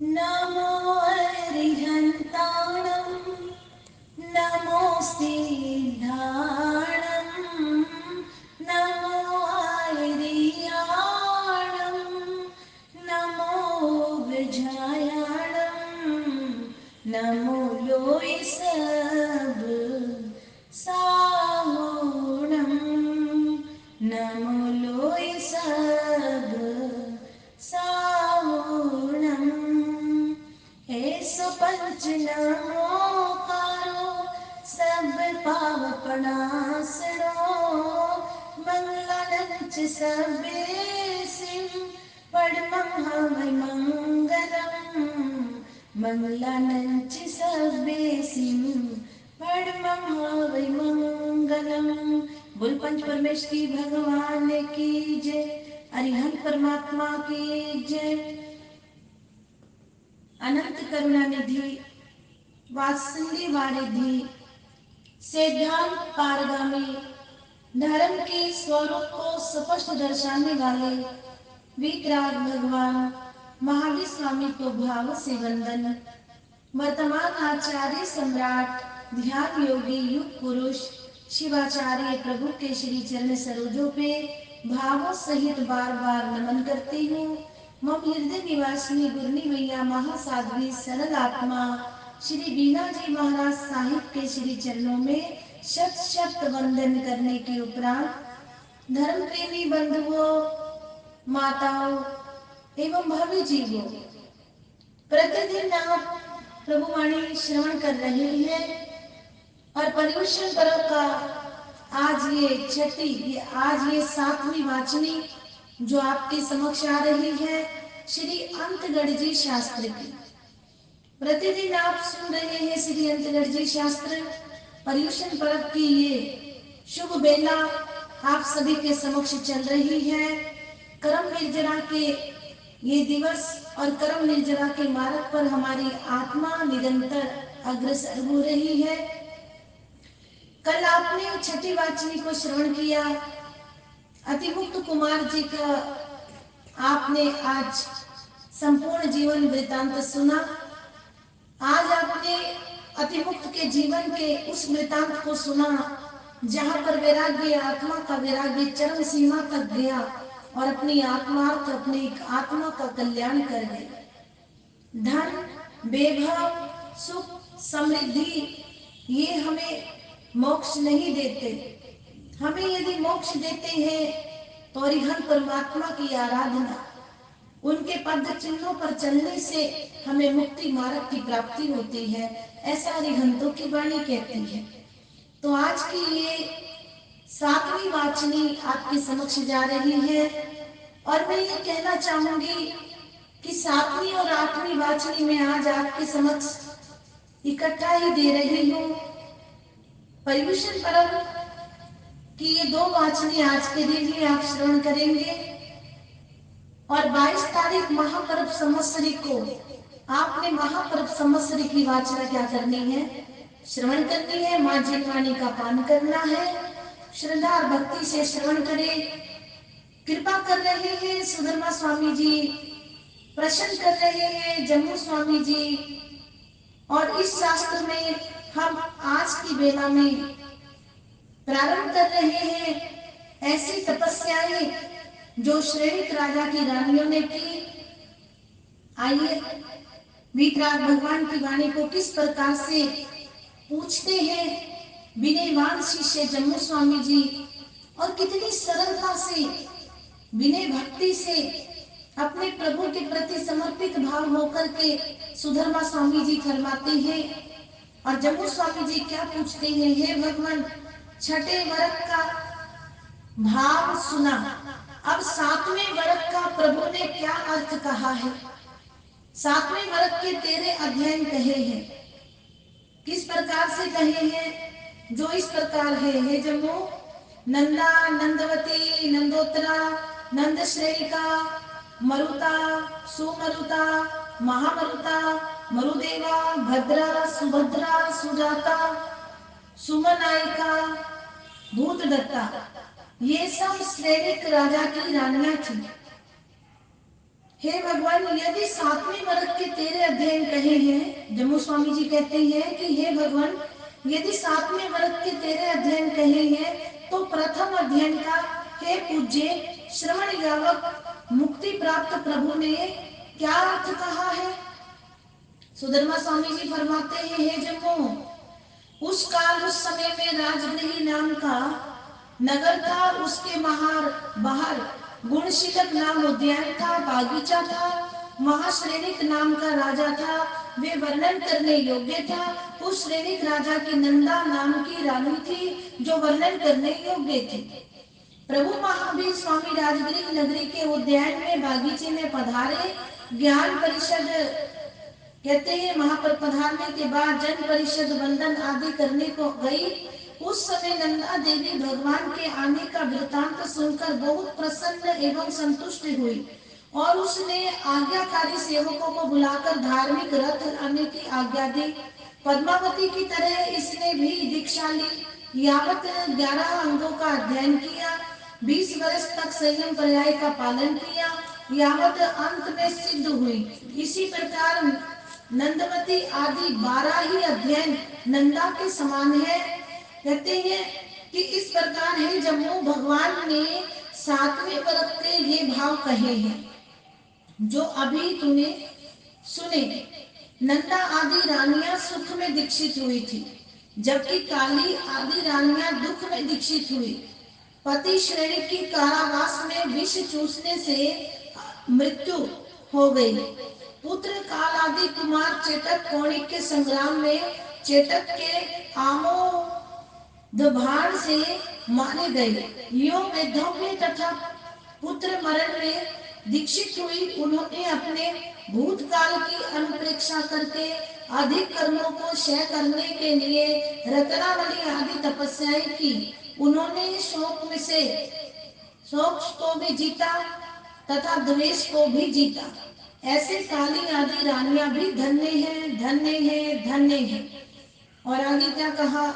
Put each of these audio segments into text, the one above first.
नमो अरिहन्ताणं नमो सिद्धाणं नमो आर्याणं नमो विजयाणं नमो लोय सब साहुणं नमो लोय सब साहुणं ऐसो पंच नमोकारो सब पाव पणासरो मंगलानंच सबे सिंह पड़मं हवै मंगलम मंगलानंच सबे सिंह पड़मं हवै मंगलम। बोल पंच परमेश्वरी भगवान की जय। अरिहंत परमात्मा की जय। अनंत करुणा निधि वात्सल्य वारिधि सिद्धांत पारगामी धर्म के स्वरूप को स्पष्ट दर्शाने वाले वीतराग भगवान महावीर स्वामी को भाव से वंदन। वर्तमान आचार्य सम्राट ध्यान योगी युग पुरुष शिवाचार्य प्रभु के श्री चरण सरोजों पे भावों सहित बार बार नमन करती हूँ। मम हृदय निवासिनी गुरनी मैया महासाध्वी सरल आत्मा श्री बीना जी महाराज साहिब के श्री चरणों में शत शत वंदन करने के उपरांत धर्म प्रेमी बंधुओं, माताओं एवं भावी जीवों, प्रतिदिन आप प्रभु वाणी श्रवण कर रहे हैं और पर्युषण पर्व का आज ये सातवीं वाचनी जो आपके समक्ष आ रही है श्री अंतगढ़ जी शास्त्र की। प्रतिदिन आप सुन रहे हैं श्री अंतगढ़ जी शास्त्र। पर्युषण पर्व की ये शुभ बेला आप सभी के समक्ष चल रही है। कर्म निर्जरा के ये दिवस और कर्म निर्जरा के मार्ग पर हमारी आत्मा निरंतर अग्रसर हो रही है। कल आपने छठी वाचनी को श्रवण किया। अतिमुक्त कुमार जी का आपने आज संपूर्ण जीवन वृतांत सुना। आज आपने अतिमुक्त के जीवन के उस वृतांत को सुना जहां पर वैराग्य आत्मा का वैराग्य चरम सीमा तक गया और अपनी आत्मा का कल्याण कर गए। धन, वैभव, सुख, समृद्धि ये हमें मोक्ष नहीं देते। हमें यदि मोक्ष देते हैं तो अरिहंत परमात्मा की आराधना, उनके पद चिन्हों पर चलने से हमें मुक्ति मार्ग की प्राप्ति होती है, ऐसा अरिहंतों की वाणी कहती है। तो आज की ये सातवीं वाचनी आपके समक्ष जा रही है और मैं ये कहना चाहूंगी कि सातवीं और आठवीं वाचनी में आज आपके समक्ष इकट्ठा ही दे रही हूँ। पर्युषण पर्व की ये दो वाचनी आज के दिन ही आप श्रवण करेंगे और 22 तारीख महापर्व संवत्सरी को आपने महापर्व संवत्सरी की वाचना क्या करनी है? श्रवण करनी है। माँ जीवानी का पान करना है। श्रद्धा और भक्ति से श्रवण करें। कृपा कर रहे हैं सुधर्मा स्वामी जी, प्रसन्न कर रहे हैं जम्मू स्वामी जी। और इस शास्त्र में हम आज की बेला में प्रारंभ कर रहे हैं ऐसी तपस्याएं जो श्रेणिक राजा की रानियों ने की। आइए वीतराग भगवान की वाणी को किस प्रकार से पूछते हैं विनयवान शिष्य जम्मू स्वामी जी और कितनी सरलता से विनय भक्ति से अपने प्रभु के प्रति समर्पित भाव होकर के सुधर्मा स्वामी जी फरमाते हैं। और जम्मू स्वामी जी क्या पूछते हैं? हे भगवान, छठे वर्ग का भाव सुना, अब सातवें वर्ग का प्रभु ने क्या अर्थ कहा है? सातवें वर्ग के 13 अध्ययन कहे हैं। किस प्रकार से कहे हैं? जो इस प्रकार है, हे जम्मू, नंदा, नंदवती, नंदोत्तरा, नंद श्रेणिका, मरुता, सुमरुता, महामरुता, मरुदेवा, भद्रा, सुभद्रा, सुजाता, सुमनायिका, भूतदत्ता, ये सब श्रेणिक राजा की रानियां थी। हे भगवान, यदि 7वें वर्ग के तेरे अध्ययन कहे हैं, जम्मू स्वामी जी कहते हैं कि हे भगवान, यदि 7वें वर्ग के तेरे अध्ययन कहे हैं तो प्रथम अध्ययन का हे पूज्य श्रवण यावक मुक्ति प्राप्त प्रभु ने क्या अर्थ कहा है? सुधर्मा स्वामी जी फरमाते हैं, हे जम्मू, उस काल उस समय में राजगृही नाम का नगर था, उसके बाहर गुणशीलक नाम उद्यान था, बागीचा था, महाश्रेणिक नाम का राजा था, वे वर्णन करने योग्य था। उस श्रेणिक राजा की नंदा नाम की रानी थी जो वर्णन करने योग्य थी। प्रभु महावीर स्वामी राजगृह नगरी के उद्यान में बागीचे में पधारे। ज्ञान परिषद कहते हैं वहां पर पधारने के बाद जन परिषद वंदन आदि करने को गई। उस समय नंदा देवी भगवान के आने का वृतांत सुनकर बहुत प्रसन्न एवं संतुष्ट हुई और उसने आज्ञाकारी सेवकों को बुलाकर धार्मिक रथ लाने की आज्ञा दी। पद्मावती की तरह इसने भी दीक्षा ली। यावत 11 अंगों का अध्ययन किया, 20 वर्ष तक संयम पर्याय का पालन किया, यावत अंत में सिद्ध हुई। इसी प्रकार नंदमती आदि 12 ही अध्ययन नंदा के समान है। कहते हैं कि इस प्रकार है जम्मू भगवान ने 7वें वर्ग के ये भाव कहे हैं जो अभी तूने सुने। नंदा आदि रानियां सुख में दीक्षित हुई थी, जबकि काली आदि रानियां दुख में दीक्षित हुई। पति श्रेणी की कारावास में विष चूसने से मृत्यु हो गई। पुत्र काल आदि कुमार चेतक कौणिक के संग्राम में चेतक के आमोदभाण से मारे गए। यो वैधव्य तथा पुत्र मरण में दीक्षित हुई। उन्होंने अपने भूतकाल की अनुप्रेक्षा करके अधिक कर्मों को क्षय करने के लिए रत्नावली आदि तपस्याएं की। उन्होंने शोक को भी जीता तथा द्वेष को भी जीता। ऐसे काली आदि रानियां भी धन्य हैं, धन्य हैं, धन्य हैं। और आगे क्या कहा,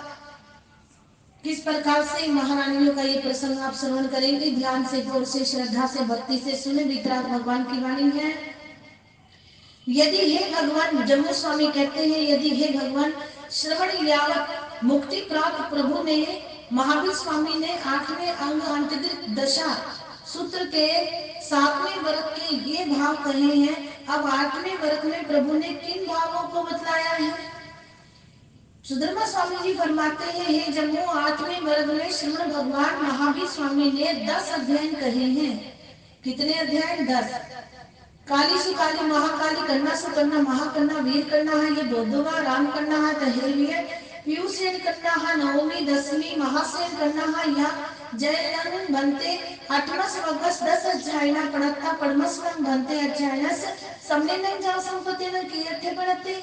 किस प्रकार से महारानियों का ये प्रसंग आप श्रवण करेंगे। ध्यान से, गौर से, श्रद्धा से, भक्ति से सुने। वितराग भगवान की वाणी है। यदि हे भगवान, जम्मू स्वामी कहते हैं, यदि हे भगवान श्रवण यावत मुक्ति प्राप्त प्रभु ने, महावीर स्वामी ने 8वें अंग अंतर्गत दशा सूत्र के 7वें वर्ग के ये भाव कहे हैं। अब 8वें वर्ग में प्रभु ने किन भावों को बतलाया है? सुधर्मा स्वामी जी फरमाते हैं, हे जम्मू, 8वें वर्ग में श्रवण भगवान महावीर स्वामी ने 10 अध्ययन कहे हैं। कितने अध्ययन? 10। काली सुकाली महाकाली कन्ना सुकन्ना महाकन्ना वीर कन्ना है, ये दो राम कन्ना है, तहेलवीर पीयूसेन कन्ना है, नवमी 10वीं महासेन कन्ना है, या जयन बनते 8मस वगस 10 अध्यायना पढ़ता पढ़मसनं बनते अध्यायनस समने न जा संपत्ति न कीर्थे पढ़ते।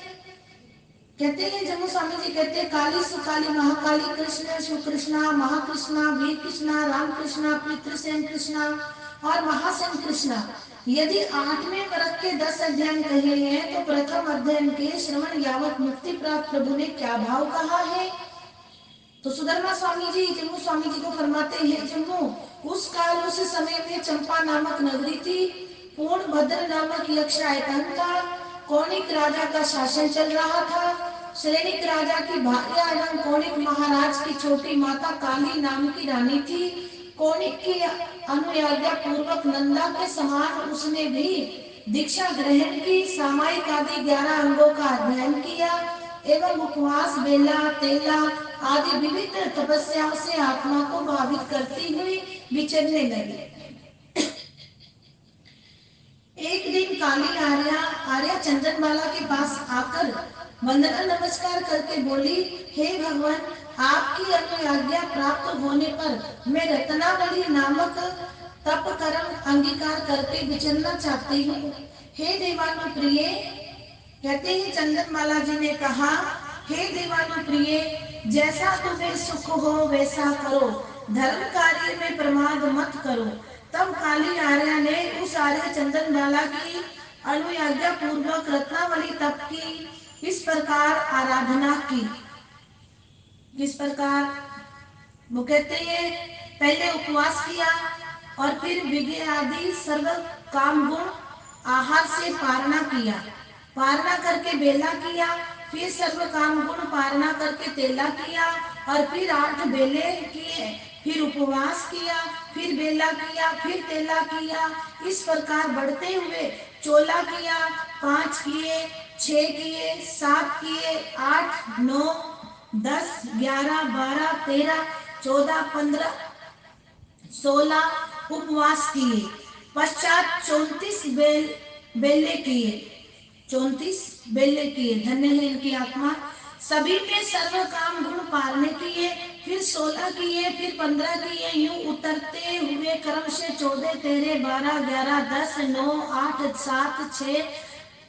कहते हैं जम्मू स्वामी जी कहते हैं, काली सुकाली महाकाली कृष्ण सुकृष्णा महाकृष्णा वीर कृष्णा राम कृष्णा पितृसेन कृष्णा और महासेन कृष्णा। यदि 8वें वर्ग के 10 अध्ययन कहे हैं तो प्रथम अध्ययन के श्रवण यावत मुक्ति प्राप्त प्रभु ने क्या भाव कहा है? तो सुधर्मा स्वामी जी जम्मू स्वामी जी को फरमाते हैं, जम्मू, उस काल उस समय में चंपा नामक नगरी थी। पूर्ण भद्र नामक यक्ष आयतन था। कौणिक राजा का शासन चल रहा था। श्रेणिक राजा की भार्या एवं कौणिक महाराज की छोटी माता काली नाम की रानी थी। कौणिक की अनुयाज्ञा पूर्वक नंदा के समान उसने भी दीक्षा ग्रहण की। सामायिक आदि 11 अंगों का अध्ययन किया एवं उपवास, बेला, तेला आदि विविध तपस्याओं से आत्मा को भावित करती हुई विचरने लगी। एक दिन काली आर्या चंद्रमाला के पास आकर वंदना नमस्कार करके बोली, हे भगवान, आपकी अनुज्ञा प्राप्त होने पर मैं रत्नावली नामक तप कर्म अंगीकार करके विचरना चाहती हूँ। हे देवानुप्रिय, कहते हैं चंद्रमाला जी ने कहा, हे देवानुप्रिय, जैसा तुम्हें सुख हो वैसा करो, धर्म कार्य में प्रमाद मत करो। तब काली आर्या ने उस आर्य चंद्रमाला की अनुज्ञा पूर्वक रत्नावली तप की इस प्रकार आराधना की। किस प्रकार? वो कहते हैं पहले उपवास किया और फिर विज्ञ आदि सर्व काम गुण आहार से पारणा किया, पारणा करके बेला किया, फिर सर्व काम गुण पारणा करके तेला किया, और फिर 8 बेले किए, फिर उपवास किया, फिर बेला किया, फिर तेला किया। इस प्रकार बढ़ते हुए चोला किया, 5 किए, 6 किए, 7 किए, 8, 9, 10, 11, 12, 13, 14, 15, 16 उपवास किए। पश्चात 34 बेले किए, 34 बेले किए, धन्य है इनकी आत्मा। सभी में सर्व काम गुण पालने किए, फिर 16 किए, फिर 15 किए, यूं उतरते हुए क्रम से 14, 13, 12, 11, 10, 9, 8, 7, 6,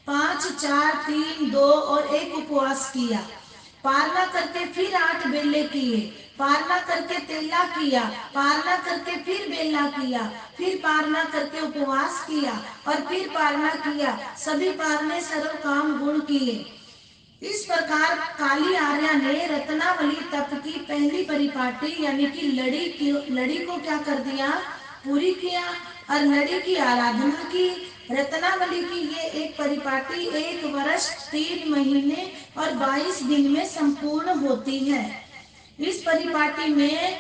5, 4, 3, 2 और 1 उपवास किया। पारना करके फिर 8 बेले किए, पारना करके तेला किया, पारना करके फिर बेला किया, फिर पारना करके उपवास किया, और फिर पारना किया। सभी पारने सर्व काम गुण किए। इस प्रकार काली आर्या ने रत्नावली तप की पहली परिपाटी यानी कि लड़ी को क्या कर दिया, पूरी किया, और लड़ी की आराधना की। रत्नावली की ये एक परिपाटी 1 वर्ष 3 महीने और 22 दिन में संपूर्ण होती है। इस परिपाटी में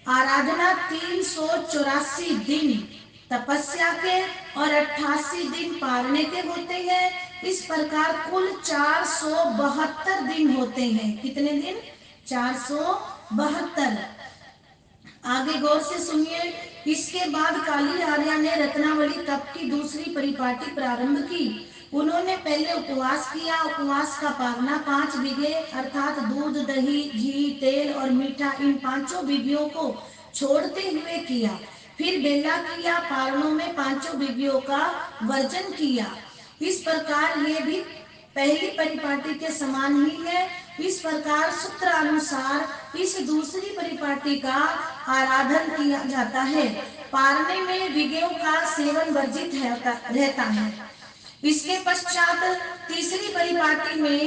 आराधना 384 दिन तपस्या के और 88 दिन पारने के होते हैं। इस प्रकार कुल 472 दिन होते हैं। कितने दिन? 472। आगे गौर से सुनिए। इसके बाद काली आर्या ने रत्नावली तप की दूसरी परिपाटी प्रारंभ की। उन्होंने पहले उपवास किया। उपवास का पारना 5 बीघे अर्थात दूध, दही, घी, तेल और मीठा, इन 5 बीघियों को छोड़ते हुए किया। फिर बेला किया, पारणों में 5 बीघियों का वर्जन किया। इस प्रकार ये भी पहली परिपाटी के समान ही है। इस प्रकार सूत्र अनुसार इस दूसरी परिपाटी का आराधन किया जाता है। पारने में विज्ञों का सेवन वर्जित रहता है। इसके पश्चात तीसरी परिपाटी में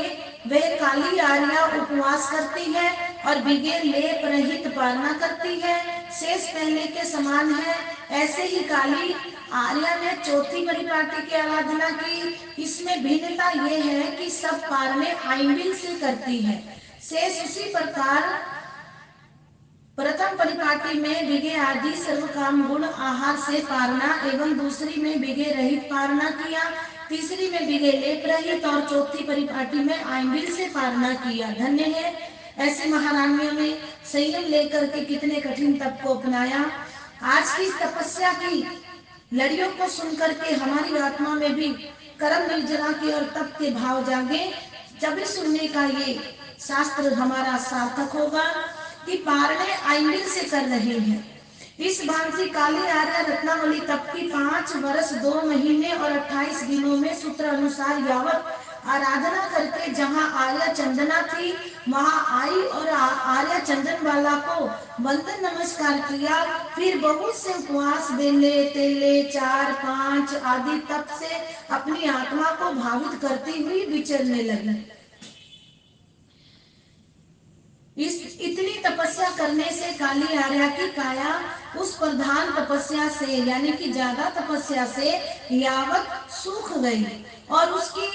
वह काली आर्या उपवास करती है और विज्ञ लेप रहित पारना करती है। शेष पहले के समान है। ऐसे ही काली आर्या ने चौथी परिपाटी की आराधना की। इसमें भिन्नता यह है कि सब पारने आइंबिल से करती है। शेष उसी प्रकार प्रथम परिपाटी में विगे आदि सर्व काम गुण आहार से पारना एवं दूसरी में विगे रहित पारना किया। तीसरी में विगे लेप रहित और चौथी परिपाटी में आइंबिल से पारना किया। धन्य है ऐसी महारानियों ने संयम लेकर के कितने कठिन तप को अपनाया। आज की तपस्या की लड़ियों को सुनकर के हमारी आत्मा में भी कर्म निर्जरा के और तप के भाव जागे। जब सुनने का ये शास्त्र हमारा सार्थक होगा कि पारने आइंबिल से कर रहे हैं। इस भांति काली आर्या रत्नावली तप की 5 वर्ष 2 महीने और 28 दिनों में सूत्र अनुसार यावत आराधना करके जहाँ आर्या चंदना थी वहां आई और आर्या चंदन वाला को वंदन नमस्कार किया। फिर बहुत से उपवास, बेले, तेले, 4, 5 आदि तप से अपनी आत्मा को भावित करती हुई विचरने लगी। इस इतनी तपस्या करने से काली आर्या की काया उस प्रधान तपस्या से यानी कि ज्यादा तपस्या से यावत सूख गई और उसकी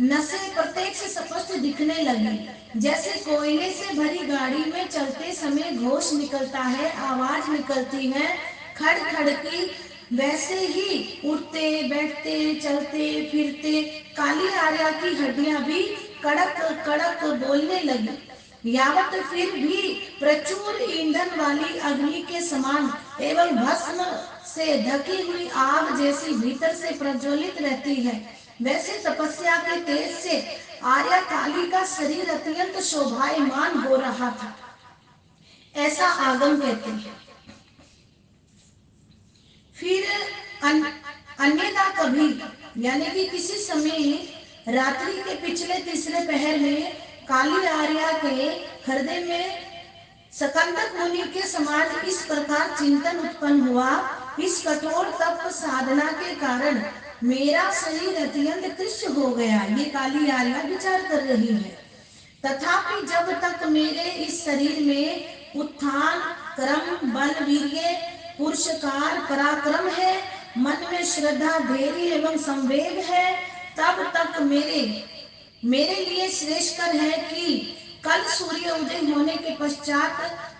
नसें प्रत्यक्ष स्पष्ट दिखने लगी। जैसे कोयले से भरी गाड़ी में चलते समय घोष निकलता है, आवाज निकलती है खड़ खड़ की, वैसे ही उठते बैठते चलते फिरते काली आर्या की हड्डियां भी कड़क कड़क बोलने लगी। यावत फिर भी प्रचुर ईंधन वाली अग्नि के समान एवं भस्म से ढकी हुई आग जैसी भीतर से प्रज्वलित रहती है, वैसे तपस्या के तेज से आर्या काली का शरीर अत्यंत शोभायमान हो रहा था, ऐसा आगम कहते हैं। फिर अन्यथा कभी यानी कि किसी समय रात्रि के पिछले तीसरे पहर में काली आर्या के हृदय में सकंदक मुनि के समान इस प्रकार चिंतन उत्पन्न हुआ, इस कठोर तप साधना के कारण मेरा शरीर अत्यंत कृष्ण हो गया। ये काली आर्या विचार कर रही है। तथापि जब तक मेरे इस शरीर में उत्थान क्रम बल वीर्य पुरुषकार पराक्रम है, मन में श्रद्धा, धैर्य एवं संवेग है, तब तक मेरे लिए श्रेष्ठकर है कि कल सूर्य उदय होने के पश्चात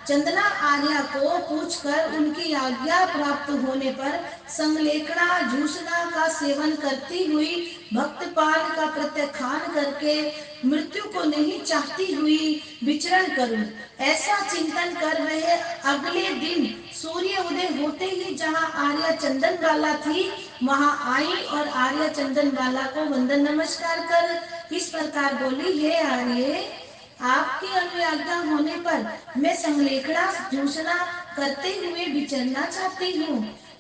चंदना आर्या को पूछकर उनकी आज्ञा प्राप्त होने पर संलेखना झूसना का सेवन करती हुई भक्तपाल का प्रत्याख्यान करके मृत्यु को नहीं चाहती हुई विचरण करूं। ऐसा चिंतन कर रहे अगले दिन सूर्य उदय होते ही जहां आर्या चंदन वाला थी वहां आई और आर्या चंदन वाला को वंदन नमस्कार कर इस प्रकार बोली, हे आर्य, आपकी अनुज्ञा होने पर मैं संलेखना झूसना करते हुए विचरना चाहती हूँ।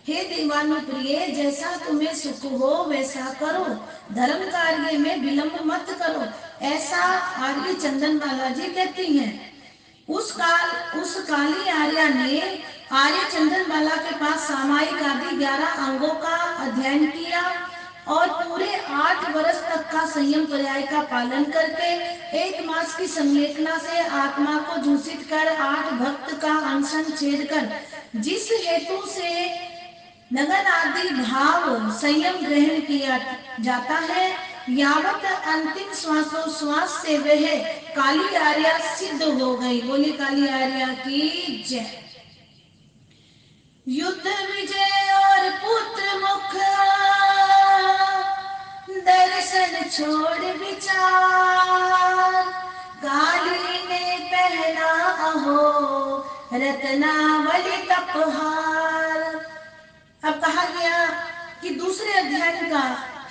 हे देवानुप्रिय, जैसा तुम्हें सुख हो वैसा करो, धर्म कार्य में विलंब मत करो, ऐसा आर्य चंदनबाला जी कहती हैं। उस काली आर्या ने आर्य चंदनबाला के पास सामायिक आदि 11 अंगों का अध्ययन किया और पूरे 8 वर्ष तक का संयम पर्याय का पालन करके 1 मास की संलेखना से आत्मा को झूसित कर 8 भक्त का अनशन छेद कर जिस हेतु से नगन आदि भाव संयम ग्रहण किया जाता है, यावत अंतिम श्वासोश्वास से वह काली आर्या सिद्ध हो गई। बोली काली आर्या की जय। युद्ध विजय और पुत्र मुख दर्शन छोड़ विचार, काली ने पहना अहो रत्नावली तपहार। अब कहा गया कि दूसरे अध्ययन का,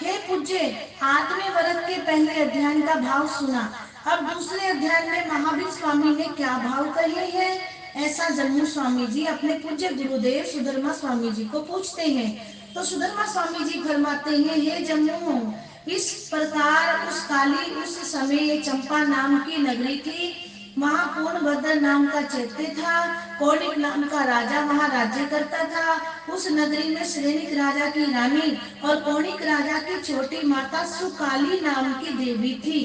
हे पूज्य, 8वें वर्ग के पहले अध्ययन का भाव सुना। अब दूसरे अध्ययन में महावीर स्वामी ने क्या भाव कहे हैं, ऐसा जम्मू स्वामी जी अपने पूज्य गुरुदेव सुधर्मा स्वामी जी को पूछते हैं। तो सुधर्मा स्वामी जी फरमाते हैं, हे जम्मू, इस प्रकार उस काली उस समय चंपा नाम की नगरी थी, वहां पूर्णभद्र नाम का चैत्य था, कौणिक नाम का राजा वहां राज्य करता था। उस नगरी में श्रेणिक राजा की रानी और कौणिक राजा की छोटी माता सुकाली नाम की देवी थी।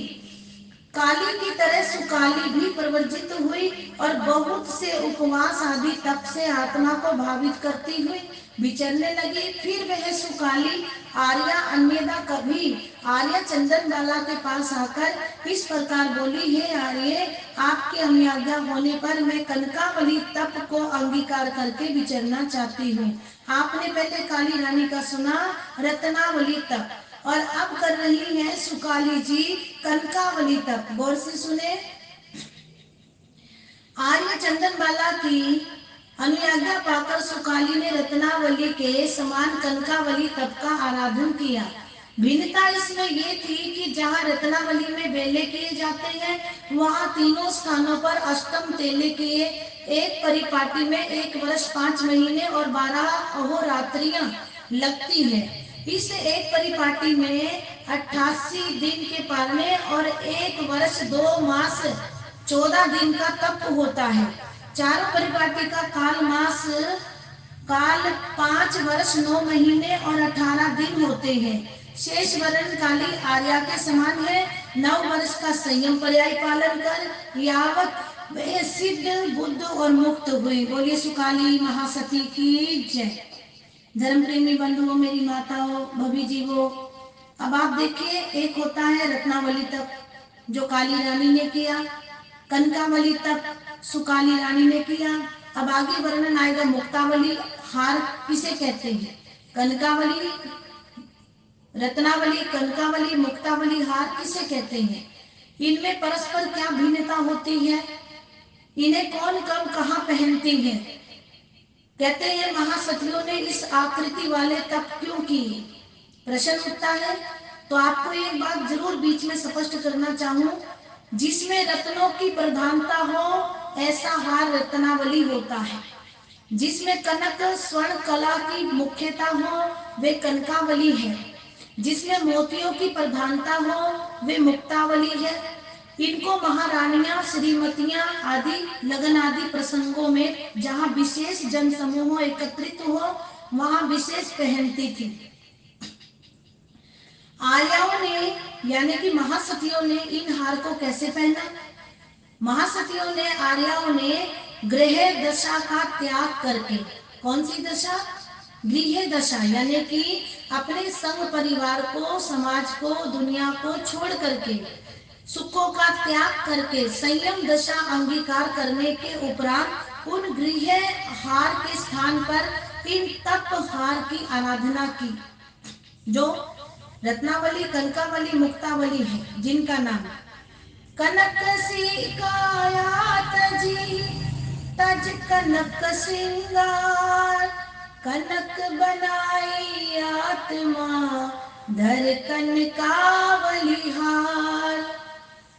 काली की तरह सुकाली भी प्रवर्जित हुई और बहुत से उपवास आदि तप से आत्मा को भावित करती हुई विचरने लगी। फिर वह सुकाली आर्या अन्यदा कभी आर्या चंदनबाला के पास आकर इस प्रकार बोली, हे आर्य, आपकी अनुज्ञा होने पर मैं कनकावली तप को अंगीकार करके विचरना चाहती हूँ। आपने पहले काली रानी का सुना रत्नावली तप, और अब कर रही है सुकाली जी कनकावली तप। गौर से सुने। आर्य चंदनबाला की अनुज्ञा पाकर सुकाली ने रत्नावली के समान कनकावली तप का आराधन किया। भिन्नता इसमें ये थी कि जहाँ रत्नावली में बेले किए जाते हैं, वहाँ तीनों स्थानों पर अष्टम तेले किए एक परिपाटी में 1 वर्ष 5 महीने और 12 अहोरात्रियां लगती हैं। इस एक परिपाटी में 88 दिन के पालने और 1 वर्ष 2 मास 14 दिन का तप होता है। चारों परिपाटी का काल 5 वर्ष 9 महीने और 18 दिन होते हैं। शेष वर्ण काली आर्या के समान है। 9 वर्ष का संयम पर्याय पालन कर यावत वे सिद्ध बुद्ध और मुक्त हुई। बोलिए सुकाली महासती की जय। धर्म प्रेमी बंधुओं, मेरी माताओं, भभी जीवो, अब आप देखिए, एक होता है रत्नावली तप जो काली रानी ने किया, कनकावली तप सुकाली रानी ने किया। अब आगे वर्णन आएगा मुक्तावली हार किसे कहते हैं, कनकावली, रत्नावली, कनकावली, मुक्तावली हार किसे कहते हैं, इनमें परस्पर क्या भिन्नता होती है, इन्हें कौन कब कहाँ पहनती है। कहते हैं महासतियों ने इस आकृति वाले तप क्यों किए, प्रश्न उठता है। तो आपको एक बात जरूर बीच में स्पष्ट करना चाहूं, जिसमें रत्नों की प्रधानता हो ऐसा हार रत्नावली होता है, जिसमें कनक स्वर्ण कला की मुख्यता हो वे कनकावली है, जिसमें मोतियों की प्रधानता हो वे मुक्तावली है। इनको महारानियां, श्रीमतियां आदि लगन आदि प्रसंगों में जहां विशेष जन समूह एकत्रित हो वहां विशेष पहनती थी। आर्याओं ने यानी कि महासतियों ने इन हार को कैसे पहना। महासतियों ने, आर्याओं ने ग्रह दशा का त्याग करके, कौन सी दशा, गृह दशा यानी कि अपने संग परिवार को, समाज को, दुनिया को छोड़ करके, सुखों का त्याग करके संयम दशा अंगीकार करने के उपरांत उन गृह हार के स्थान पर इन तप हार की आराधना की, जो रत्नावली, कनकावली, मुक्तावली है, जिनका नाम कनक सिकाया तजी, तज कनक सिंगार, कनक बनाई आत्मा, धर कनकावली हार।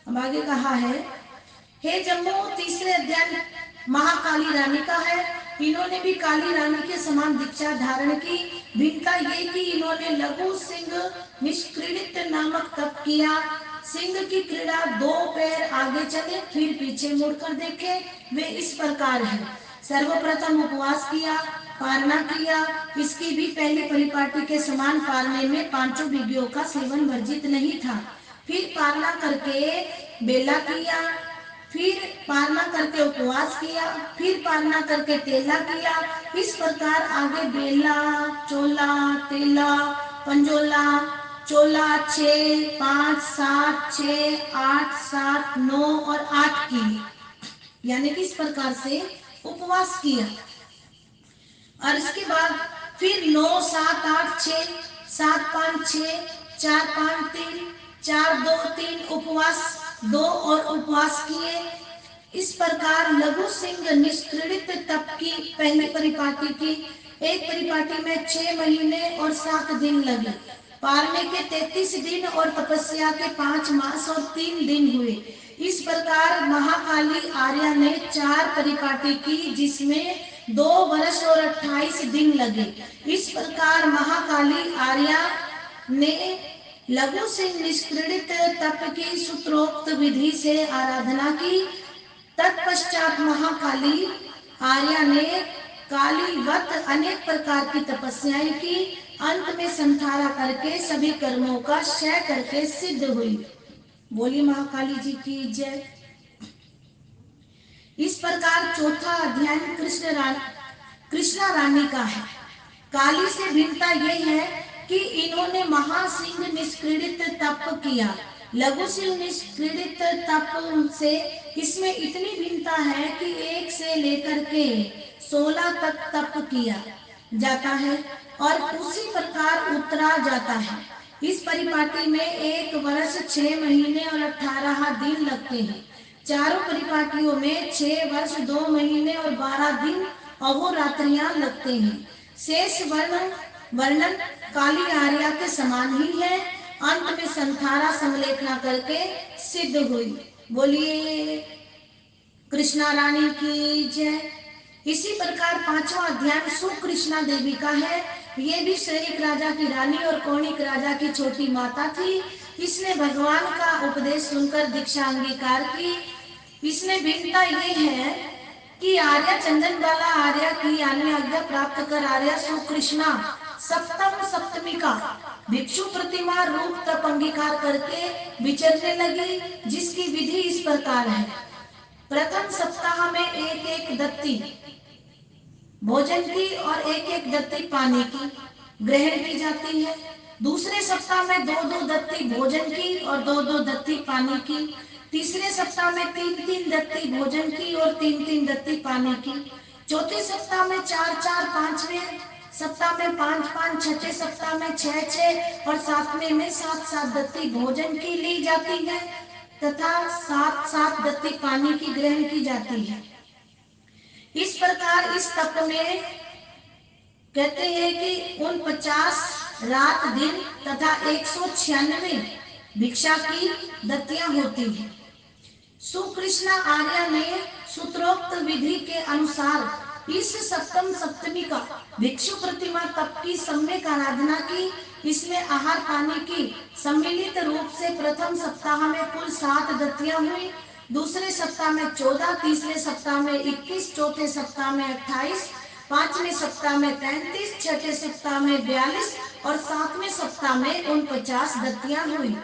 अब आगे कहा है, हे जम्मू तीसरे अध्याय महाकाली रानी का है। इन्होंने भी काली रानी के समान दीक्षा धारण की। भिन्नता ये कि इन्होंने लघु सिंह निष्क्रीडित नामक तप किया। सिंह की क्रीड़ा, दो पैर आगे चले फिर पीछे मुड़कर देखे, वे इस प्रकार है। सर्वप्रथम उपवास किया, पारना किया। इसकी भी पहली परिपाटी के समान पारने में पांचों विधियों का सेवन वर्जित नहीं था। फिर पारना करके बेला किया, फिर पारना करके उपवास किया, फिर पारना करके तेला किया। इस प्रकार आगे बेला, चोला, तेला, पंजोला, चोला 6, 5, 7, 6, 8, 7, 9 और 8 की, यानी कि इस प्रकार से उपवास किया। और इसके बाद फिर 9, 7, 8, 6, 7, 5, 6, 4, 5, 3, 4, 2, 3 उपवास 2 और उपवास किए। इस प्रकार लघु सिंह निष्क्रीडित तप की पहली परिपाटी की। एक परिपाटी में 6 महीने और 7 दिन लगे। पारने के 33 दिन और तपस्या के 5 मास और 3 दिन हुए। इस प्रकार महाकाली आर्या ने 4 परिपाटी की, जिसमें 2 वर्ष और 28 दिन लगे। इस प्रकार महाकाली आर्या ने लघु सिंह निष्क्रीडित तप की सूत्रोक्त विधि से आराधना की। तत्पश्चात महाकाली आर्या ने कालीवत अनेक प्रकार की तपस्याएं की। अंत में संथारा करके सभी कर्मों का क्षय करके सिद्ध हुई। बोली महाकाली जी की जय। इस प्रकार चौथा अध्याय कृष्णा रानी का है। काली से भिन्नता यह है कि इन्होंने महासिंह निष्क्रीडित तप किया। लघु सिंह निष्क्रीडित तप से इसमें इतनी भिन्नता है कि 1 से लेकर के 16 तक तप किया जाता है और उसी प्रकार उतरा जाता है। इस परिपाटी में 1 वर्ष 6 महीने और 18 दिन लगते हैं। चारों परिपाटियों में 6 वर्ष 2 महीने और 12 दिन अहोरात्रियां लगते हैं। शेष वर्णन काली आर्या के समान ही है। अंत में संथारा संलेखना करके सिद्ध हुई। बोलिए कृष्णा रानी की जय। इसी प्रकार 5वां अध्याय सुकृष्णा देवी का है। ये भी शरीक राजा की रानी और कौणिक राजा की छोटी माता थी। इसने भगवान का उपदेश सुनकर दीक्षा अंगीकार की। इसमें भिन्नता ये है कि आर्या चंदन वाला आर्या की आज्ञा प्राप्त कर आर्या सुकृष्णा सप्तमी का भिक्षु प्रतिमा रूप तप अंगीकार करके विचरने लगी, जिसकी विधि इस प्रकार है। प्रथम सप्ताह में 1-1 दत्ती भोजन की और 1-1 दत्ती पानी की ग्रहण की जाती है। दूसरे सप्ताह में 2-2 दत्ती भोजन की और 2-2 दत्ती पानी की। तीसरे सप्ताह में 3-3 दत्ती भोजन की और 3-3 दत्ती पानी की। चौथे सप्ताह में 4-4, 5वें सप्ताह में 5-5, छठे सप्ताह में 6-6 और 7वें में 7-7 दत्ती भोजन की ली जाती है तथा 7-7 दत्ती पानी की ग्रहण की जाती है। इस प्रकार इस तप में कहते हैं कि 49 रात दिन तथा 196 भिक्षा की दत्तियां होती है। सुकृष्णा आर्या ने सूत्रोक्त विधि के अनुसार इस सप्तमी का भिक्षु प्रतिमा तप की सम्यक आराधना की। इसमें आहार पानी की सम्मिलित रूप से प्रथम सप्ताह में कुल 7 दत्तियां हुई। दूसरे सप्ताह में 14, तीसरे सप्ताह में 21, चौथे सप्ताह में 28, 5वें सप्ताह में 33, छठे सप्ताह में 42 और 7वें सप्ताह में 49 दत्तियां हुई।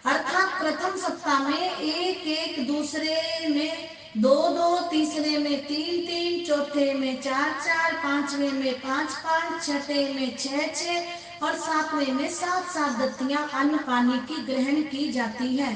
अर्थात प्रथम सप्ताह में 1-1, दूसरे में दो दो, तीसरे में तीन तीन, चौथे में चार चार, पांचवें में पांच पांच, छठे में छह छह और सातवें में सात सात दत्तियां अन्न पानी की ग्रहण की जाती है।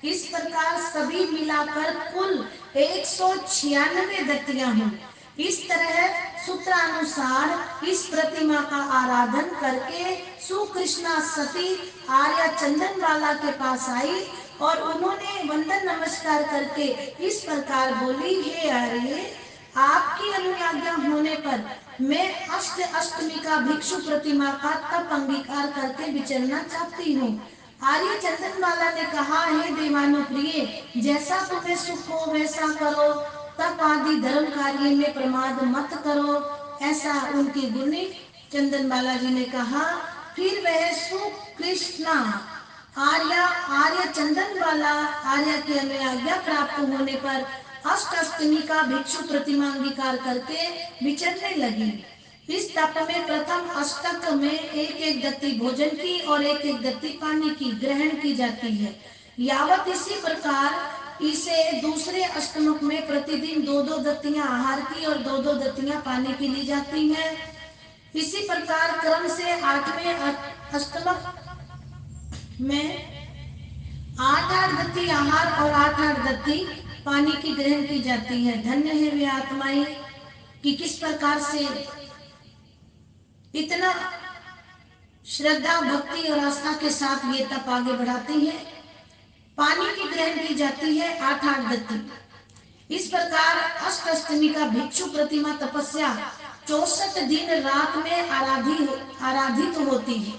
इस प्रकार सभी मिलाकर कुल 196 दत्तियां हैं। इस तरह सूत्रानुसार इस प्रतिमा का आराधन करके सुकृष्णा सती आर्या चंदनबाला के पास आई और उन्होंने वंदन नमस्कार करके इस प्रकार बोली, हे आर्य, आपकी अनुज्ञा होने पर मैं अष्टमी का भिक्षु प्रतिमा का तप अंगीकार करके विचरना चाहती हूँ। आर्य चंदनबाला ने कहा, हे देवानुप्रिय, जैसा तुम्हें सुख हो वैसा करो, तप आदि धर्म कार्य में प्रमाद मत करो, ऐसा उनकी गुणी चंदनबाला जी ने कहा। फिर वह सुकृष्णा आर्य चंदनबाला आर्य की अनुज्ञा प्राप्त होने पर अष्टमी का भिक्षु प्रतिमा अंगीकार करके विचरने लगी। इस तप में प्रथम अष्टक में एक एक दत्ती भोजन की और एक एक दत्ती पानी की ग्रहण की जाती है। यावत इसी प्रकार इसे दूसरे अष्टमक में प्रतिदिन दो दो दत्तियां आहार की और दो दो दत्तियां पानी की ली जाती हैं। इसी प्रकार क्रम से आठवें अष्टमक में आठ आठ दत्ती आहार और आठ आठ दत्ती पानी की ग्रहण की जाती है। धन्य है वे आत्माएं कि किस प्रकार से इतना श्रद्धा भक्ति और आस्था के साथ ये तप आगे बढ़ाती है। पानी की ग्रहण की जाती है आठ आठ दत्ती। इस प्रकार अष्टमी का भिक्षु प्रतिमा तपस्या 64 दिन रात में आराधित होती है,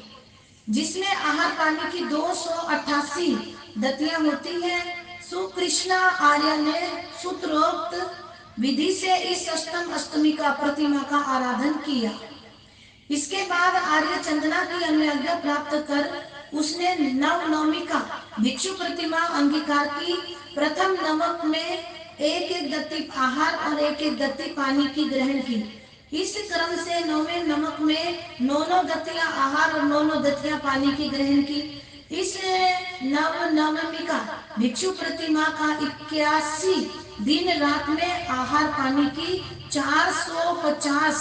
जिसमें आहार पानी की 288 दत्तियां होती हैं। सुकृष्णा आर्य ने सूत्रोक्त विधि से इस अष्टमी का प्रतिमा का आराधन किया। इसके बाद आर्य चंदना की अनुज्ञा प्राप्त कर उसने नवमी का भिक्षु प्रतिमा अंगीकार की। प्रथम नवक में एक एक दत्ती आहार और एक एक दत्ती पानी की ग्रहण की। इस क्रम से नौवें नमक में नौ दत्तियां आहार और नौ दत्तियां पानी की ग्रहण की। इस नवमी का भिक्षु प्रतिमा का 81 दिन रात में आहार पानी की 450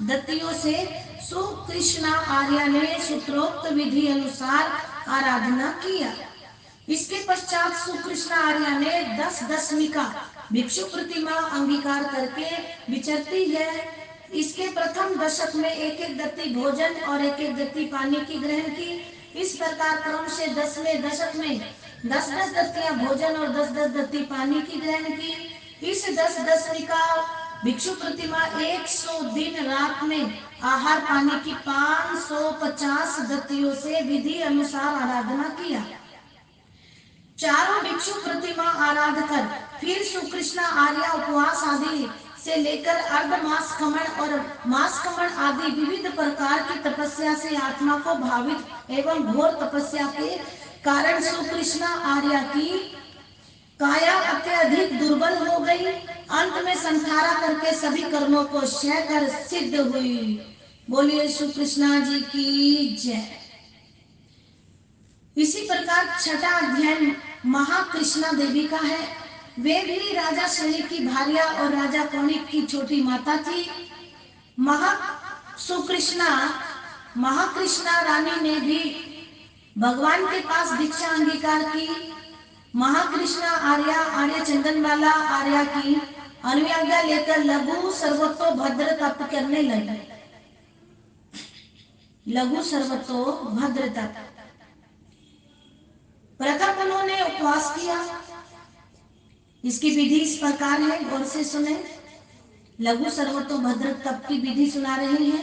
दत्तियों से सुकृष्णा आर्य ने सूत्रोक्त विधि अनुसार आराधना किया। इसके पश्चात सुकृष्णा आर्य ने 10 दशमी का भिक्षु प्रतिमा अंगीकार करके विचरती है। इसके प्रथम दशक में एक एक दत्ती भोजन और एक एक दत्ती पानी की ग्रहण की। इस प्रकार क्रम से 10वें दशक में 10-10 दत्तियां भोजन और 10-10 दत्ती पानी की ग्रहण की। इस 10 दशमी का भिक्षु प्रतिमा 100 दिन रात में आहार पानी की 550 दत्तियों से विधि अनुसार आराधना किया। चारों भिक्षु प्रतिमा आराध कर फिर सुकृष्णा आर्य उपवास आदि से लेकर अर्ध मास खमन और मास खमन आदि विविध प्रकार की तपस्या से आत्मा को भावित एवं घोर तपस्या के कारण सुकृष्णा आर्य की काया अत्यधिक दुर्बल हो गई। अंत में संहारा करके सभी कर्मों को क्षय कर सिद्ध हुई। बोलिए सुकृष्णा जी की जय। इसी प्रकार छठा अध्याय महाकृष्णा देवी का है। वे भी राजा श्रेणी की भार्या और राजा कौणिक की छोटी माता थी। महाकृष्णा रानी ने भी भगवान के पास दीक्षा अंगीकार की। महाकृष्णा आर्य चंदनबाला आर्य की अनुज्ञा लेकर लघु सर्वतोभद्र तप करने लगी। लघु सर्वतोभद्र तप प्रथम उन्होंने उपवास किया। इसकी विधि इस प्रकार है, गौर से सुने। लघु सर्वतोभद्र तप की विधि सुना रही है।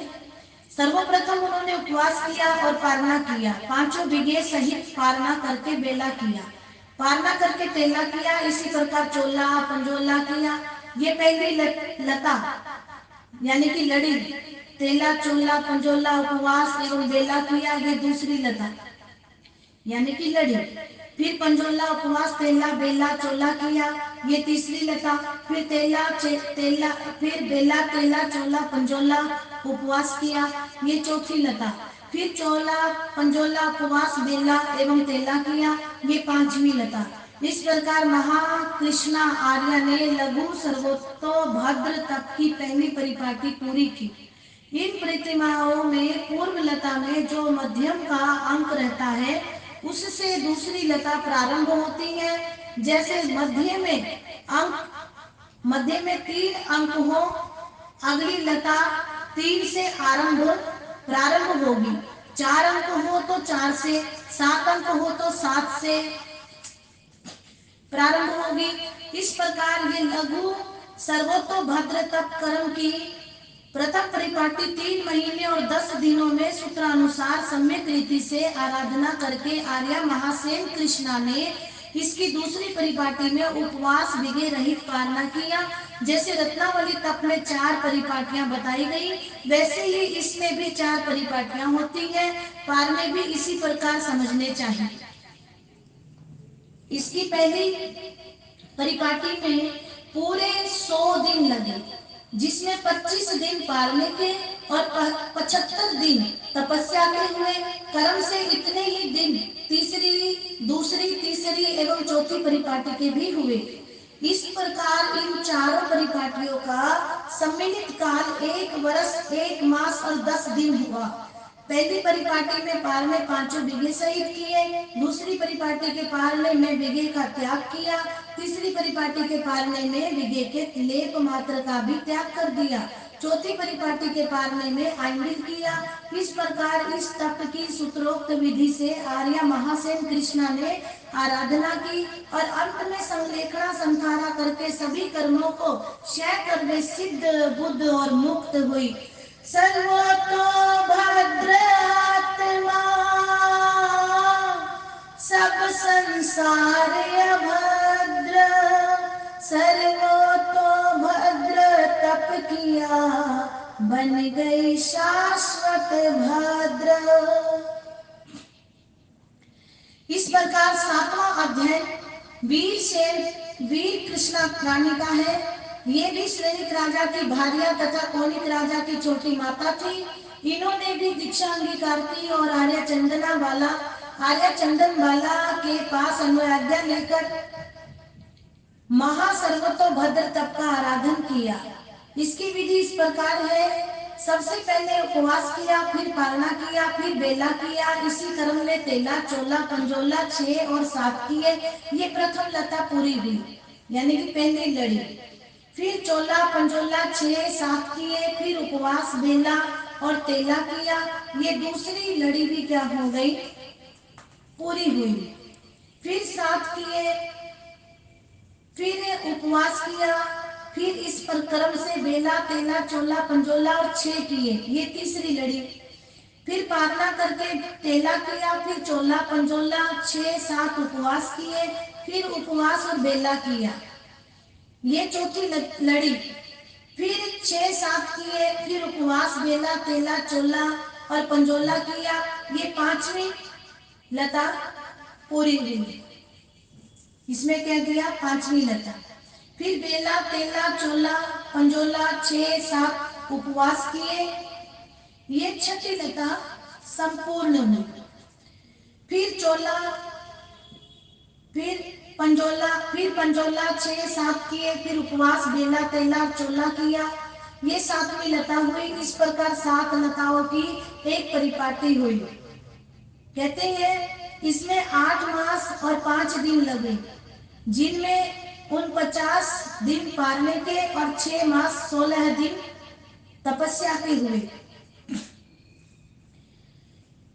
सर्वप्रथम उन्होंने उपवास किया और पारना किया। पांचों विघे सहित पारना करके बेला किया, पारना करके तेला किया। इसी प्रकार चोला पंजोला किया। ये पहली लता यानी कि लड़ी। तेला चोला पंजोला उपवास एवं बेला किया, ये दूसरी लता यानी कि लड़ी। फिर पंजोला उपवास तेला बेला चोला किया, ये तीसरी लता। फिर फिर बेला तेला चोला पंजोला उपवास किया, ये चौथी लता। फिर चोला पंजोला उपवास बेला एवं तेला किया, ये पांचवी लता। इस प्रकार महाकृष्णा आर्य ने लघु सर्वोत्तभद्र तप की पहली परिपाटी पूरी की। इन प्रतिमाओं में पूर्व लता में जो मध्यम का अंक रहता है उससे दूसरी लता प्रारंभ होती है। जैसे मध्य में 3 अंक हो, अगली लता 3 से प्रारंभ होगी। 4 अंक हो तो 4 से, 7 अंक हो तो 7 से प्रारंभ होगी। इस प्रकार ये लघु सर्वोत्तभद्र तप कर्म की प्रथम परिपाटी 3 महीने और 10 दिनों में सूत्रानुसार सम्यक रीति से आराधना करके आर्य महासेन कृष्णा ने इसकी दूसरी परिपाटी में उपवास विघ्न रहित पालना किया। जैसे रत्नावली तप में 4 परिपाटियां बताई गई, वैसे ही इसमें भी 4 परिपाटियां होती हैं। पालने भी इसी प्रकार समझने चाहिए। इसकी पहली परिपाटी में पूरे 100 दिन लगे, जिसमें 25 दिन पालने के और 75 दिन तपस्या के हुए। कर्म से इतने ही दिन दूसरी, तीसरी एवं चौथी परिपाटी के भी हुए। इस प्रकार इन चारों परिपाटियों का सम्मिलित काल 1 वर्ष 1 मास और 10 दिन हुआ। पहली परिपाटी में पालने 5 बीघे सहित किए, दूसरी परिपाटी के पालने में बीघे का त्याग किया, तीसरी परिपाटी के पालने में बीघे के लेप मात्र का भी त्याग कर दिया, चौथी परिपाटी के पालने में आइंबिल किया। इस प्रकार इस तप की सूत्रोक्त विधि से आर्य महासेन कृष्णा ने आराधना की और अंत में संलेखना संखारा करके सभी कर्मों को क्षय कर वे सिद्ध बुद्ध और मुक्त हुई। सर्वतोभद्र आत्मा सब संसार अभद्र, सर्वतोभद्र तप किया बन गई शाश्वत भद्र। इस प्रकार 7वां अध्याय वीर कृष्णा रानी का है। ये भी श्रेणिक राजा की भार्या तथा कौनिक राजा की छोटी माता थी। इन्होंने भी दीक्षा अंगीकार की और आर्य चंदन बाला के पास अनुज्ञा लेकर महासर्वतोभद्र तप का आराधन किया। इसकी विधि इस प्रकार है। सबसे पहले उपवास किया, फिर पालना किया, फिर बेला किया। इसी क्रम में तेला, चोला, पंजोला 6 और 7 किए। ये प्रथम लता पूरी हुई, यानी कि पहली लड़ी। फिर चोला, पंजोला 6, 7 किए, फिर उपवास, बेला और तेला किया। ये दूसरी लड़ी भी क्या हो गई, पूरी हुई। फिर 7 किए, फिर उपवास किया, फिर इस प्रक्रम से बेला, तेला, चोला, पंजोला और 6 किए। ये तीसरी लड़ी। फिर पालना करके तेला किया, फिर चोला, पंजोला 6, 7 उपवास किए, फिर उपवास और बेला किया। ये चौथी लड़ी। फिर 6, 7 किए, फिर उपवास, बेला, तेला, चोला और पंजोला किया। ये 5वीं लता पूरी हुई। इसमें क्या किया, 5वीं लता। फिर बेला, तेला, चोला, पंजोला 6, 7 उपवास किए। ये 6ठी लता संपूर्ण हुई। फिर चोला, फिर पंजोला 6, 7 किए, फिर उपवास, बेला, तेला, चोला किया। ये 7वीं लता हुई। इस प्रकार 7 लताओं की एक परिपाटी हुई। कहते हैं इसमें 8 मास और 5 दिन लगे, जिनमें 49 दिन पालने के और 6 मास 16 दिन तपस्या के हुए।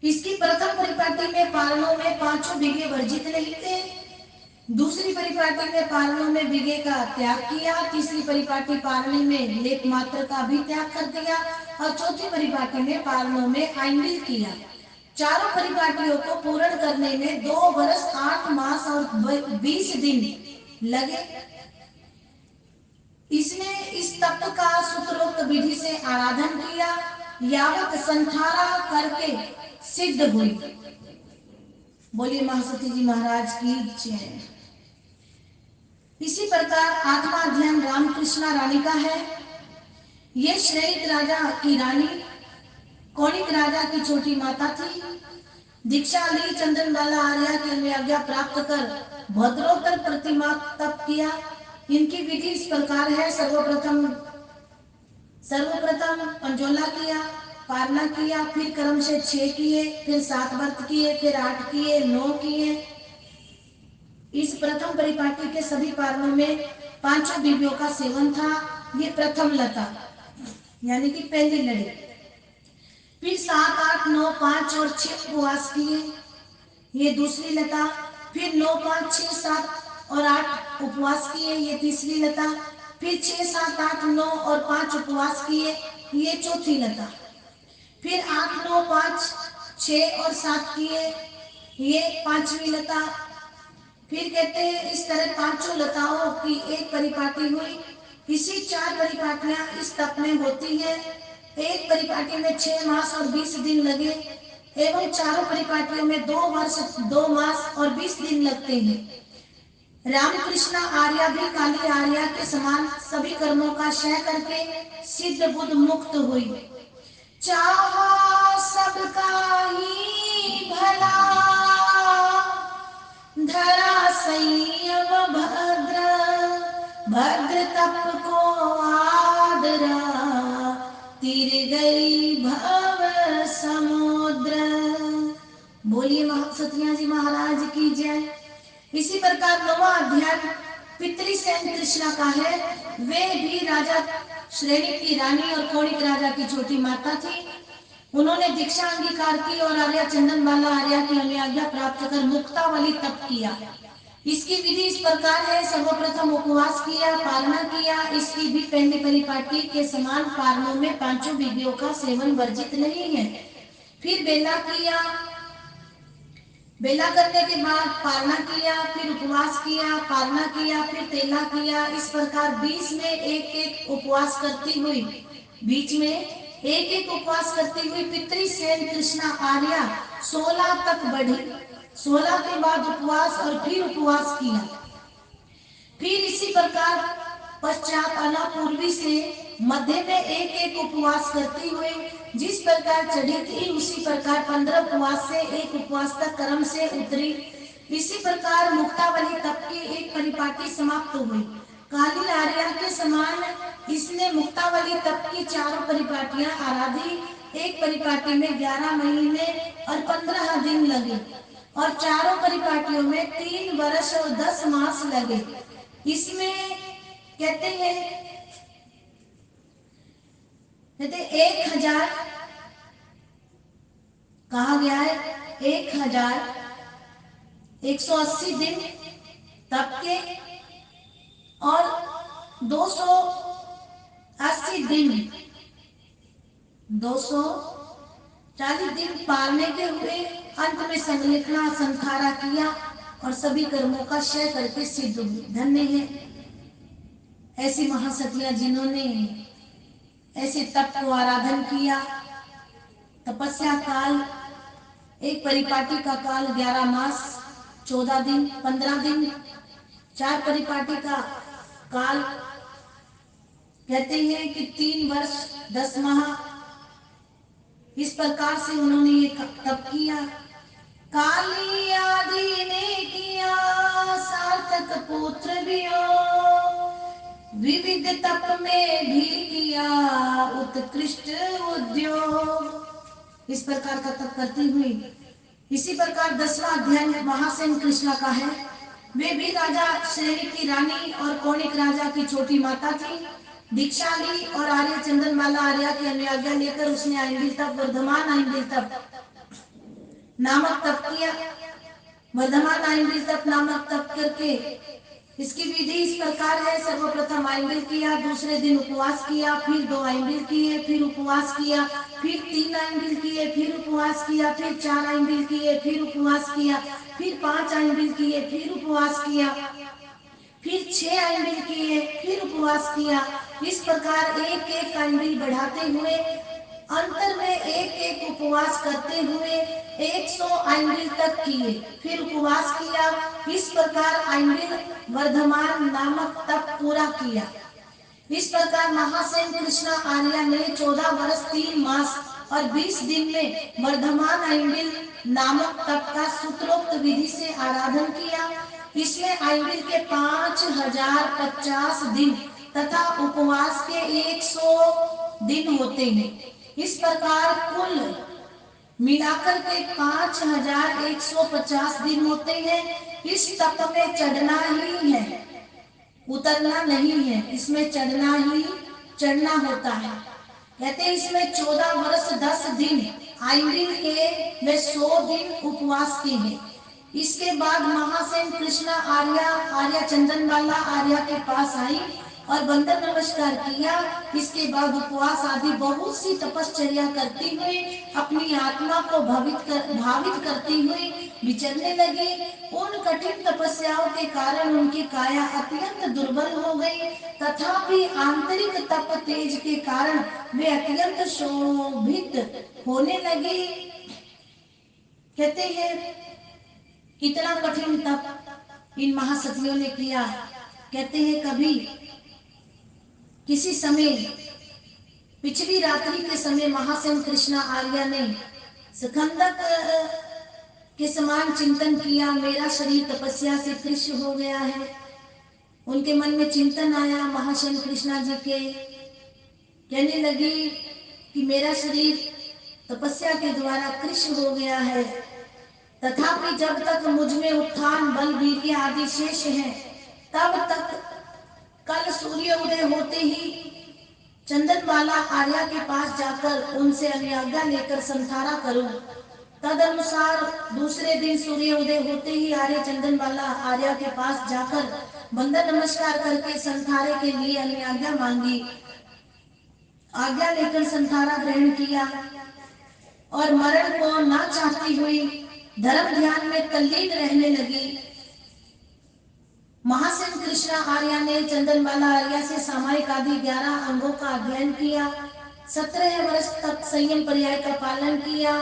इसकी प्रथम परिपाटी में पालनों में 5 बीघे वर्जित नहीं थे। दूसरी परिपाटी में पालनों में बीघे का त्याग किया, तीसरी परिपाटी पालने में लेप मात्र का भी त्याग कर दिया और चौथी परिपाटी में पालनों में आइंबिल किया। चारों परिपाटियों को पूर्ण करने में 2 वर्ष 8 मास और 20 दिन लगे। इसने इस तप का सूत्रोक्त विधि से आराधन किया, यावत संथारा करके सिद्ध हुई। बोलिए महासती जी महाराज की जय। इसी प्रकार 8वां अध्याय रामकृष्णा रानी का है। ये श्रेणिक राजा की रानी, कौनिक राजा की छोटी माता थी। दीक्षा ली चंद्रमाला आर्या की आज्ञा प्राप्त कर भद्रोत्तर प्रतिमा तप किया। इनकी विधि इस प्रकार है। सर्वप्रथम पंजोला किया, पारना किया, फिर क्रम से 6 किए, फिर 7 व्रत किए, फिर 8 किए, 9 किए। इस प्रथम परिपाटी के सभी पारणों में 5 बीवियों का सेवन था। ये प्रथम लता यानी कि पहली लड़ी। फिर 7, 8, 9, 5 और 6 उपवास किए, ये दूसरी लता। फिर 9, 5, 6, 7 और 8 उपवास किए, ये तीसरी लता। फिर 6, 7, 8, 9 और 5 उपवास किए, ये चौथी लता। फिर 8, 9, 5, 6 और 7 किए, ये पांचवी लता। फिर कहते हैं इस तरह 5 लताओं की एक परिपाटी हुई। इसी 4 परिपाटियां इस तप में होती है। एक परिपाटी में 6 मास और 20 दिन लगे एवं चारों परिपाटियों में 2 वर्ष 2 मास और 20 दिन लगते हैं। रामकृष्ण आर्या भी काली आर्या के समान सभी कर्मों का क्षय करके सिद्ध बुद्ध मुक्त हुई। चाहा सबका ही भला, धरा संयम भद्र, भद्र तप को आदरा, तीर गई भव समुद्र। बोलिए सतिया जी महाराज की जय। इसी प्रकार 9वां अध्याय पितृसेन कृष्णा का है। वे भी राजा श्रेणी की रानी और कौणिक राजा की छोटी माता थी। उन्होंने दीक्षा अंगीकार की और आर्या चंदनमाला आर्या की अनुज्ञा प्राप्त कर मुक्तावली तप किया। इसकी विधि इस प्रकार है। सर्वप्रथम उपवास किया, पारणा किया। इसकी भी पहली परिपाटी के समान पारणों में 5 विधियों का सेवन वर्जित नहीं है। फिर बेला किया, बेला करने के बाद पारणा किया, फिर उपवास किया, पारणा किया, फिर तेला किया। इस प्रकार 20 में एक उपवास करती हुई, बीच में एक उपवास करती हुई पितृसेन कृष्णा आर्या 16 तक बढ़ी। 16 के बाद उपवास और फिर उपवास किया। फिर इसी प्रकार पश्चात अनापूर्वी से मध्य में एक उपवास करती हुई जिस प्रकार चढ़ी थी उसी प्रकार 15 उपवास से एक उपवास तक क्रम से उतरी। इसी प्रकार मुक्तावली तप की एक परिपाटी समाप्त हुई। काली आर्या के समान इसने मुक्तावली तप की 4 परिपाटियां आराधी। एक परिपाटी में 11 महीने और 15 दिन लगे और चारों परिपाटियों में 3 वर्ष और 10 मास लगे। इसमें कहते हैं 1000 कहा गया है 1180 दिन तप के और 280 दिन 240 दिन पालने के हुए अंत में संलेखना संखारा किया और सभी कर्मों का क्षय करके सिद्ध हुई। धन्य है ऐसी महासतियां जिन्होंने ऐसे तप को आराधन किया। तपस्या काल एक परिपाटी का काल 11 मास 14 दिन 15 दिन। 4 परिपाटी का काल कहते हैं कि 3 वर्ष 10 माह। इस प्रकार से उन्होंने ये तप किया। काली आदि ने किया सार्थक पुत्र भी हो, विविध तप में भी किया उत्कृष्ट उद्योग। इस प्रकार का तप करती हुई इसी प्रकार 10वां अध्याय महासेन कृष्णा का है। वे भी राजा श्रेणी की रानी और कौणिक राजा की छोटी माता थी। दीक्षा ली और आर्य चंदनमाला आर्या की अनुज्ञा लेकर उसने आइंदिल तप वर्धमान आइंदिल तप नामक तप किया। वर्धमान आइंदिल तप नामक तप करके इसकी विधि इस प्रकार है। सर्वप्रथम आइंदिल किया, दूसरे दिन उपवास किया, फिर 2 आइंदिल किए, फिर उपवास किया, फिर 3 आइंदिल किए, फिर उपवास किया, फिर 4 आइंदिल किए, फिर उपवास किया, फिर 5 आइंदिल किए, फिर उपवास किया, फिर 6 आइंदिल किए, फिर उपवास किया। इस प्रकार एक आइंदिल बढ़ाते हुए अंतर में एक उपवास करते हुए 100 आइंदिल तक किए, फिर उपवास किया। इस प्रकार आइंदिल वर्धमान नामक तप पूरा किया। इस प्रकार महासेन कृष्णा आर्या ने 14 वर्ष 3 मास और 20 दिन में वर्धमान आइंदिल नामक तप का सूत्रोक्त विधि से आराधन किया। इसमें आयुर्वेद के 5050 दिन तथा उपवास के 100 दिन होते हैं। इस प्रकार कुल मिलाकर के 5150 दिन होते हैं। इस तप में चढ़ना ही है, उतरना नहीं है, इसमें चढ़ना होता है। कहते हैं इसमें 14 वर्ष 10 दिन आयुर्वेद के व 100 दिन उपवास के हैं। इसके बाद महासेन कृष्णा आर्या चंदनबाला आर्या के पास आई और बंदर नमस्कार किया। इसके बाद उपवास आदि बहुत सी तपश्चर्या करती हुई अपनी आत्मा को भावित करती हुई विचरने लगी। उन कठिन तपस्याओं के कारण उनकी काया अत्यंत दुर्बल हो गई, तथापि आंतरिक तप तेज के कारण वे अत्यंत शोभित होने लगी। कहते हैं कितना कठिन तप इन महासतियों ने किया। कहते हैं कभी किसी समय पिछली रात्रि के समय महासेन कृष्णा आर्या ने स्कंदक के समान चिंतन किया, मेरा शरीर तपस्या से कृष्ण हो गया है। उनके मन में चिंतन आया महासेन कृष्णा जी के, कहने लगी कि मेरा शरीर तपस्या के द्वारा कृष्ण हो गया है, तथापि जब तक मुझ में उत्थान बल वीर्य आदि शेष है तब तक कल सूर्य उदय होते ही चंदनबाला आर्या के पास जाकर उनसे अनुज्ञा लेकर संथारा करूं। तदनुसार दूसरे दिन सूर्य उदय होते ही आर्य चंदनबाला आर्या के पास जाकर बंदर नमस्कार करके संथारे के लिए अनुज्ञा मांगी। आज्ञा लेकर संथारा ग्रहण किया और मरण को न चाहती हुई धर्म ध्यान में तल्लीन रहने लगी। महासेन कृष्णा आर्या ने चंदनबाला आर्या से सामायिक आदि 11 अंगों का अध्ययन किया, 17 वर्ष तक संयम पर्याय का पालन किया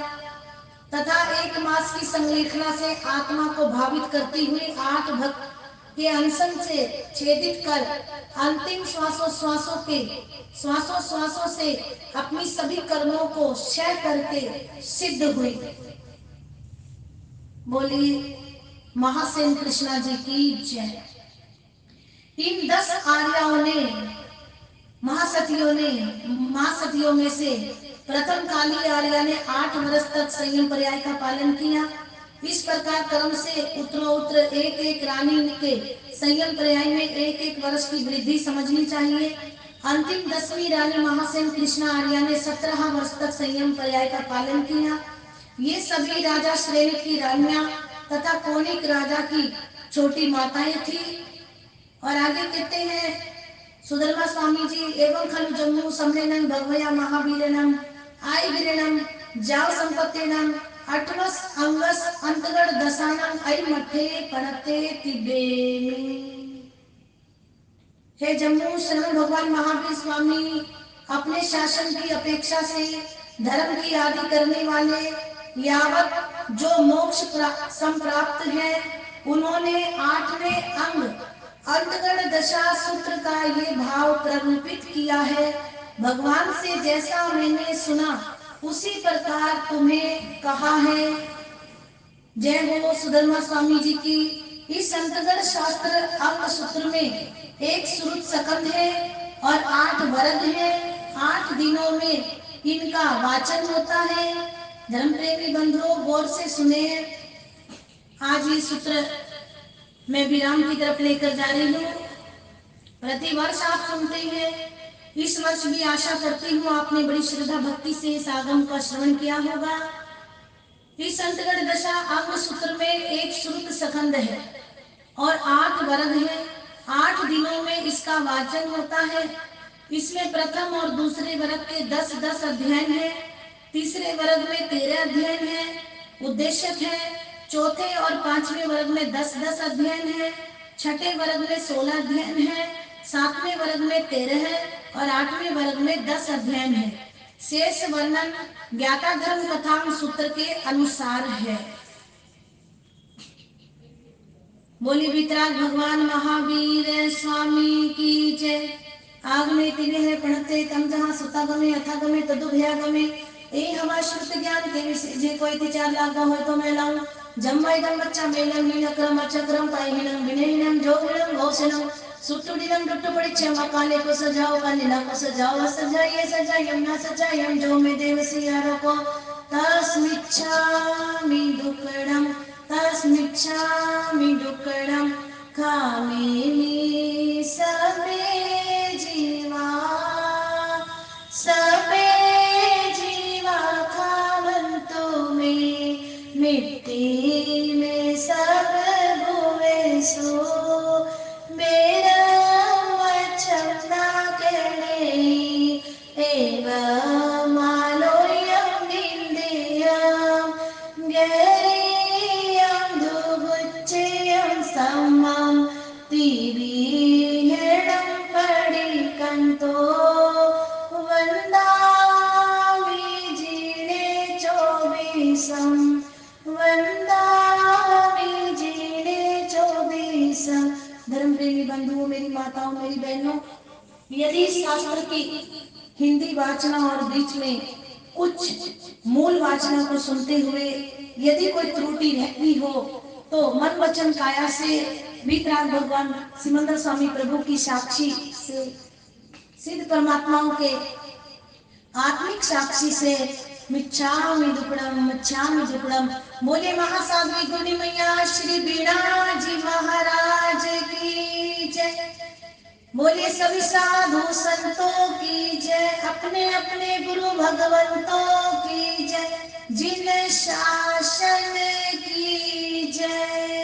तथा 1 मास की संलेखना से आत्मा को भावित करती हुई 8 भक्त के अनशन से छेदित कर अंतिम श्वासों से अपनी सभी कर्मों को क्षय करके सिद्ध हुई। बोलिए महासेन कृष्णा जी की जय। इन 10 आर्याओं ने महासतियों में से प्रथम काली आर्या ने 8 वर्ष तक संयम पर्याय का पालन किया। इस प्रकार क्रम से उत्तरोत्तर एक रानी के संयम पर्याय में 1 वर्ष की वृद्धि समझनी चाहिए। अंतिम 10वीं रानी महासेन कृष्णा आर्या ने 17 वर्ष तक संयम पर्याय का पालन किया। ये सभी राजा श्रेणी की रानियां तथा कौनिक राजा की छोटी माताएं थी। और आगे कहते हैं सुधर्मा स्वामी जी एवं खलु जम्मू सम्मेलन भगवया महावीरनम आई गिरणम जाव संपत्तिनम 8वस अंगस अंतगढ़ दसानम आई मठे पड़ते तिबेमी। हे जम्मू शरण भगवान महावीर स्वामी अपने शासन की अपेक्षा से धर्म की आदि करने वाले यावत जो मोक्ष संप्राप्त है उन्होंने 8वें अंग अंतगण दशा सूत्र का ये भाव प्ररूपित किया है। भगवान से जैसा मैंने सुना उसी प्रकार तुम्हें कहा है। जय हो सुधर्मा स्वामी जी की। इस अंतगण शास्त्र अंग सूत्र में 1 श्रुत सकंद है और 8 वर्ग है। 8 दिनों में इनका वाचन होता है। धर्म प्रेमी बंधुओं गौर से सुने। आज ये सूत्र मैं विराम की तरफ लेकर जा रही हूँ। प्रति वर्ष आप सुनते हैं, इस वर्ष भी आशा करती हूँ आपने बड़ी श्रद्धा भक्ति से इस आगम का श्रवण किया होगा। इस अंतगण दशा अंग सूत्र में 1 श्रुत सकंद है और 8 वर्ग है। 8 दिनों में इसका वाचन होता है। इसमें प्रथम और दूसरे वर्ग के 10-10 अध्ययन है, तीसरे वर्ग में 13 अध्ययन है, उद्देश्यक है। चौथे और 5वें वर्ग में 10-10 अध्ययन है, छठे वर्ग में 16 अध्ययन है, 7वें वर्ग में 13 है और 8वें वर्ग में 10 अध्ययन है। शेष वर्णन ज्ञाता धर्म कथाम सूत्र के अनुसार है। बोली वितराग भगवान महावीर स्वामी की जय। आगमे तिने पणते तम जहाँ सुतागमे अथागमे तदुभयागमे ए हमारा श्रुत ज्ञान के विषय जे कोई ती चार लागा हो तो मैं लाऊं जम्माइदम बच्चा मेलम हीनक्रम अचक्रम पाइहिनम विनयनम जोगिनम घोषणम सुटुडिनम डुट्टुपड़ी क्षमा काले को सजाओ कालिना को सजाओ सजाइए सजाइयम ना सजाइयम जो में देवसी यारो को तस्मिच्छामि दुक्कडम तस्मिच्छामि दुक्कडम कामिनी सबे जीवा सबे जीवा खावंतु में मिट्टी में सब भुवे सो मेरा वचना करे एवं मालोयम निंदेयम गरीयम दुबुच्चयम समम तिबीहरणम पडिकंतो वंदामि जीने चौबीसम वंदामि जीने चौबीसम। धर्म प्रेमी बंधुओं, मेरी माताओं, मेरी बहनों, यदि शास्त्र की हिंदी वाचना और बीच में कुछ मूल वाचना को सुनते हुए यदि कोई त्रुटि रहती हो तो मन वचन काया से वीतराग भगवान सिमंदर स्वामी प्रभु की साक्षी से सिद्ध परमात्माओं के आत्मिक साक्षी से मिच्छामि दुक्कडम बोले महासाध्वी गुणी मैया श्री बीणा जी महाराज की जय। बोले सभी साधु संतों की जय। अपने अपने गुरु भगवंतों की जय। जिन शासन की जय।